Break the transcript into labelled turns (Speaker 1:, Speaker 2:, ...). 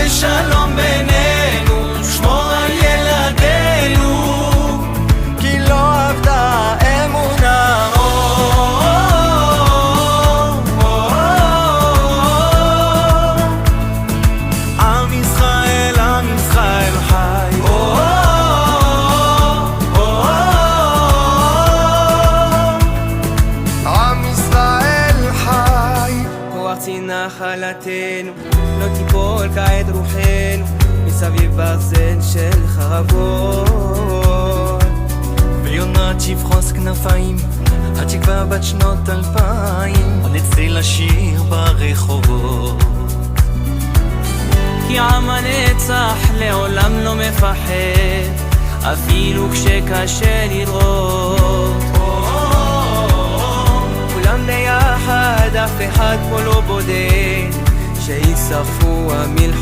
Speaker 1: ושלום בינינו, שמור על ילדינו, כי לא אבדה אמונה. עם ישראל, עם ישראל חי. עם ישראל חי.
Speaker 2: ארצי נחלתנו, לא תיפול כעת רוחנו מסביב ברזל של חרבות.
Speaker 1: ויונת שפחוס כנפיים, התקווה בת שנות 2000, עוד נצא לשיר ברחובות.
Speaker 2: כי עם הנצח לעולם לא מפחד, אפילו כשקשה לראות. כולם ביחד, אף אחד פה לא בודד, שישרפו המלחמה.